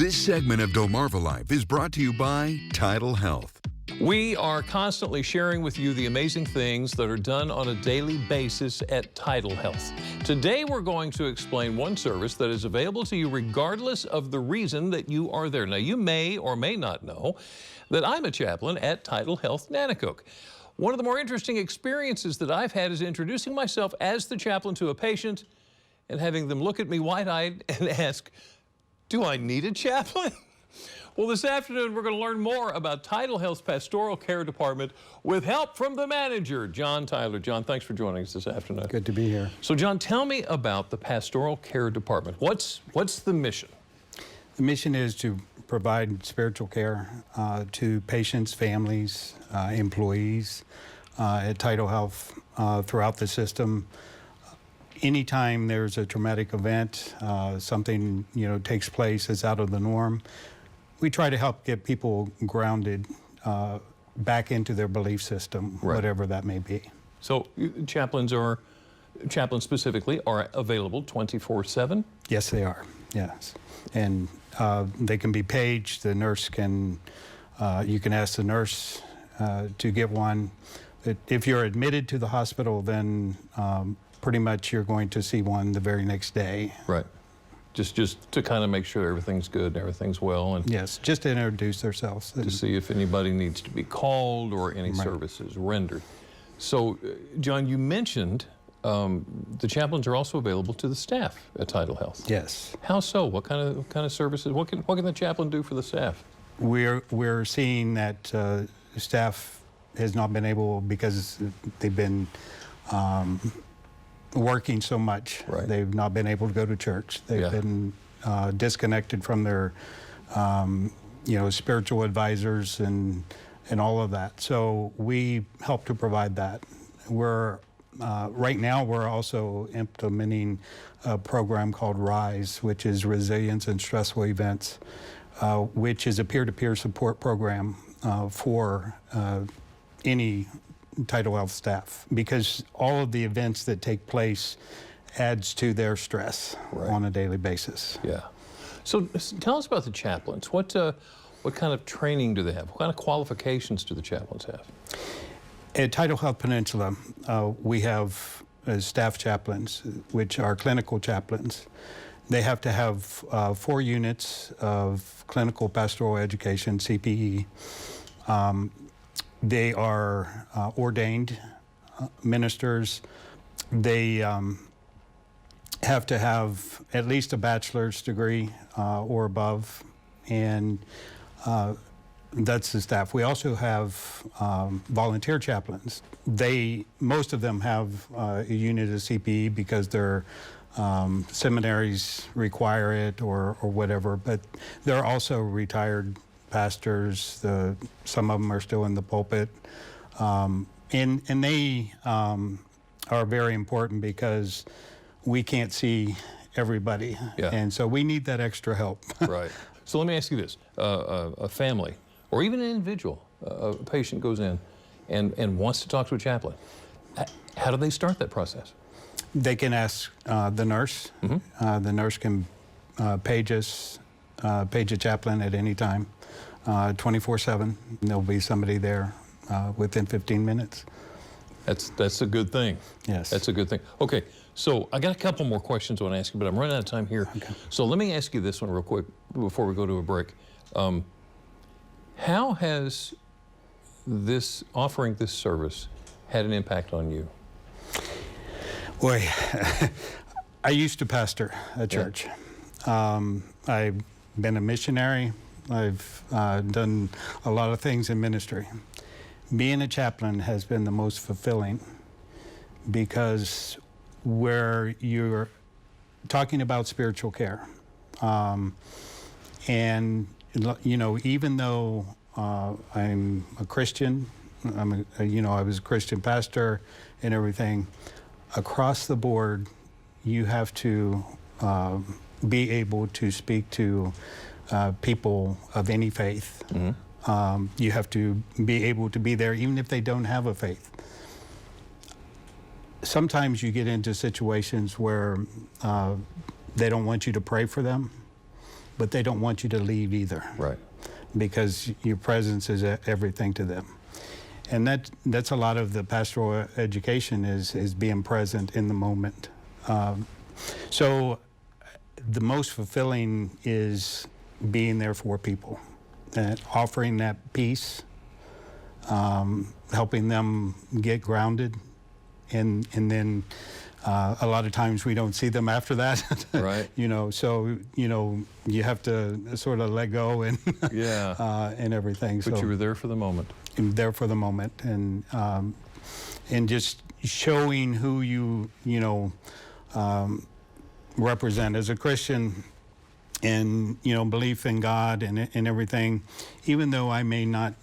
This segment of Delmarva Life is brought to you by TidalHealth. We are constantly sharing with you the amazing things that are done on a daily basis at TidalHealth. Today we're going to explain one service that is available to you regardless of the reason that you are there. Now you may or may not know that I'm a chaplain at TidalHealth Nanticoke. One of the more interesting experiences that I've had is introducing myself as the chaplain to a patient and having them look at me wide-eyed and ask, do I need a chaplain? Well, this afternoon, we're going to learn more about TidalHealth's Pastoral Care Department with help from the manager, John Tyler. John, thanks for joining us this afternoon. Good to be here. So, John, tell me about the Pastoral Care Department. What's the mission? The mission is to provide spiritual care to patients, families, employees at TidalHealth throughout the system. Anytime there's a traumatic event, something takes place that's out of the norm, we try to help get people grounded back into their belief system, Right. whatever that may be. So chaplains specifically are available 24/7? Yes, they are, yes. And they can be paged. The nurse can, you can ask the nurse to get one. If you're admitted to the hospital, then pretty much you're going to see one the very next day. Right. Just to kind of make sure everything's good and everything's well. And yes, just to introduce ourselves. To see if anybody needs to be called or any Right. services rendered. So, John, you mentioned the chaplains are also available to the staff at TidalHealth. Yes. How so? What kind of services? What can the chaplain do for the staff? We're seeing that staff has not been able, because they've been working so much. Right. They've not been able to go to church. They've been disconnected from their spiritual advisors and all of that. So we help to provide that. We're right now we're also implementing a program called RISE, which is Resilience in Stressful Events, which is a peer-to-peer support program for any TidalHealth staff, because all of the events that take place adds to their stress on a daily basis. Yeah. So tell us about the chaplains. What kind of training do they have? What kind of qualifications do the chaplains have? At TidalHealth Peninsula, we have staff chaplains, which are clinical chaplains. They have to have 4 units of clinical pastoral education, CPE. They are ordained ministers. They have to have at least a bachelor's degree or above, and that's the staff. We also have volunteer chaplains. Most of them have a unit of CPE because their seminaries require it or whatever, but they're also retired pastors. Some of them are still in the pulpit, and they are very important because we can't see everybody, and so we need that extra help. Right. So let me ask you this: a family or even an individual, a patient goes in and wants to talk to a chaplain. How do they start that process? They can ask the nurse. Mm-hmm. The nurse can page a chaplain at any time. 24/7. There'll be somebody there within 15 minutes. That's a good thing. Yes. That's a good thing. Okay, so I got a couple more questions I want to ask you, but I'm running out of time here. Okay. So let me ask you this one real quick before we go to a break. How has offering this service had an impact on you? Boy, I used to pastor a church. I've been a missionary. I've done a lot of things in ministry. Being a chaplain has been the most fulfilling, because where you're talking about spiritual care, and even though I'm a Christian, I was a Christian pastor and everything, across the board, you have to be able to speak to people of any faith. Mm-hmm. You have to be able to be there even if they don't have a faith. Sometimes you get into situations where they don't want you to pray for them, but they don't want you to leave either. Right. Because your presence is everything to them. And that's a lot of the pastoral education is being present in the moment. So the most fulfilling is being there for people, and offering that peace, helping them get grounded, and then a lot of times we don't see them after that. Right. So you have to sort of let go and yeah. And everything. But so you were there for the moment. there for the moment, and just showing who you represent as a Christian, and belief in God and everything. Even though I may not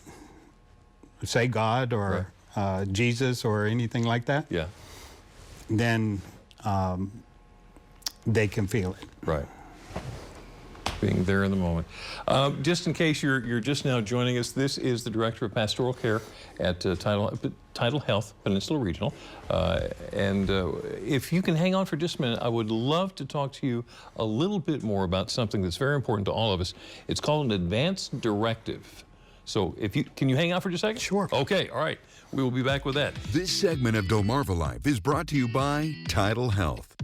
say God or Jesus or anything like that, Yeah. then they can feel it. Right. Being there in the moment. Just in case you're just now joining us, this is the Director of Pastoral Care at TidalHealth Peninsula Regional. And if you can hang on for just a minute, I would love to talk to you a little bit more about something that's very important to all of us. It's called an Advanced Directive. So can you hang out for just a second? Sure. Okay, all right. We will be back with that. This segment of Delmarva Life is brought to you by Tidal Health.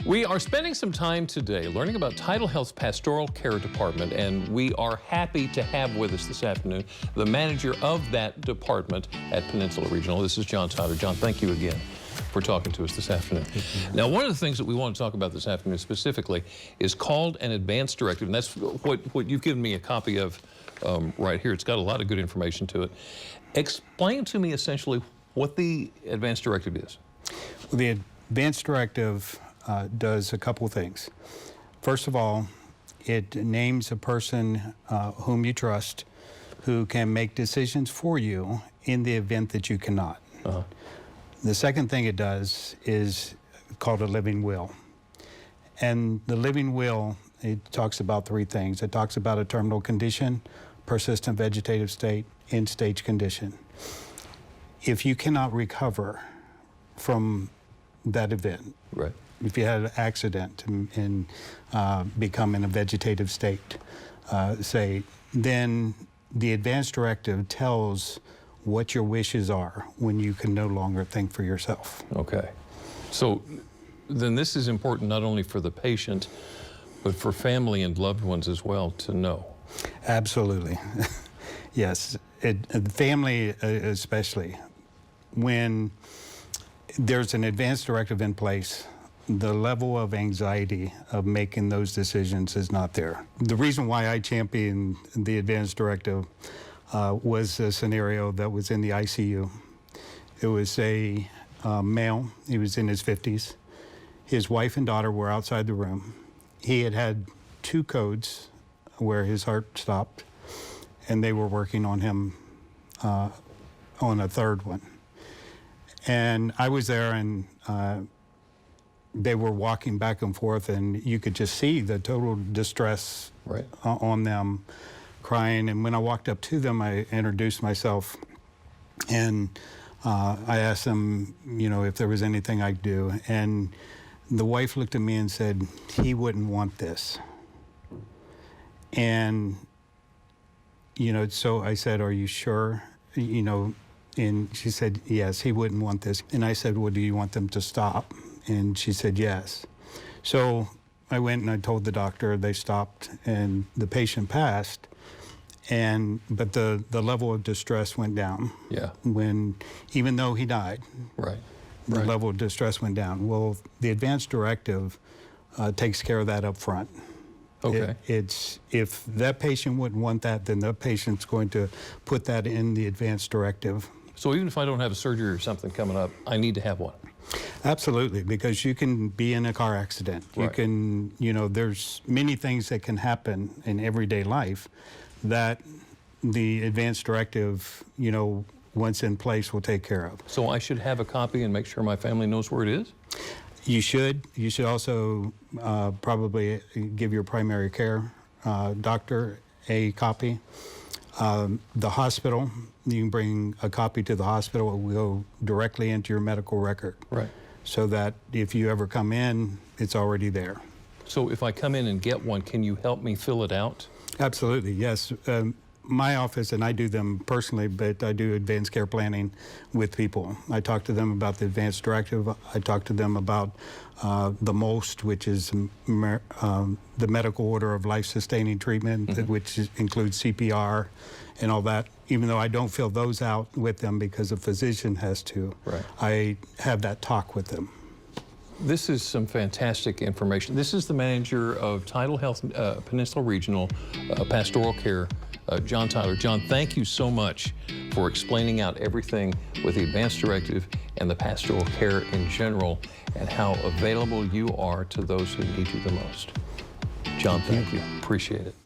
We are spending some time today learning about Tidal Health's Pastoral Care Department, and we are happy to have with us this afternoon the manager of that department at Peninsula Regional. This is John Tyler. John, thank you again for talking to us this afternoon. Now, one of the things that we want to talk about this afternoon specifically is called an Advanced Directive, and that's what you've given me a copy of right here. It's got a lot of good information to it. Explain to me essentially what the Advanced Directive is. Well, the Advanced Directive does a couple things. First of all, it names a person whom you trust who can make decisions for you in the event that you cannot. The second thing it does is called a living will. And the living will, it talks about three things. It talks about a terminal condition, persistent vegetative state, end-stage condition. If you cannot recover from that event, right. If you had an accident and become in a vegetative state, say, then the Advanced Directive tells what your wishes are when you can no longer think for yourself. Okay. So then this is important not only for the patient, but for family and loved ones as well to know. Absolutely. Yes. Family especially. When there's an Advanced Directive in place, the level of anxiety of making those decisions is not there. The reason why I championed the Advanced Directive was a scenario that was in the ICU. It was a male. He was in his 50s. His wife and daughter were outside the room. He had had 2 codes where his heart stopped, and they were working on him on a 3rd one. And I was there, and they were walking back and forth, and you could just see the total distress on them, crying. And when I walked up to them, I introduced myself, and I asked them, if there was anything I could do. And the wife looked at me and said, "He wouldn't want this." And, so I said, "Are you sure?" And she said, "Yes, he wouldn't want this." And I said, "Well, do you want them to stop?" And she said, "Yes." So I went and I told the doctor, they stopped, and the patient passed. But the level of distress went down. Yeah. Even though he died. Right. The level of distress went down. Well, the Advanced Directive takes care of that up front. Okay. If that patient wouldn't want that, then the patient's going to put that in the Advanced Directive. So even if I don't have a surgery or something coming up, I need to have one? Absolutely, because you can be in a car accident. Right. You can, there's many things that can happen in everyday life that the Advanced Directive, once in place, will take care of. So I should have a copy and make sure my family knows where it is? You should. You should also probably give your primary care doctor a copy. The hospital, you can bring a copy to the hospital. It will go directly into your medical record. Right. So that if you ever come in, it's already there. So if I come in and get one, can you help me fill it out? Absolutely, yes. My office, and I do them personally, but I do advanced care planning with people. I talk to them about the Advanced Directive. I talk to them about the MOST, which is the medical order of life-sustaining treatment, which includes CPR and all that. Even though I don't fill those out with them because a physician has to, Right. I have that talk with them. This is some fantastic information. This is the manager of TidalHealth Peninsula Regional Pastoral Care, John Tyler. John, thank you so much for explaining out everything with the Advanced Directive and the pastoral care in general and how available you are to those who need you the most. John, thank you. Appreciate it.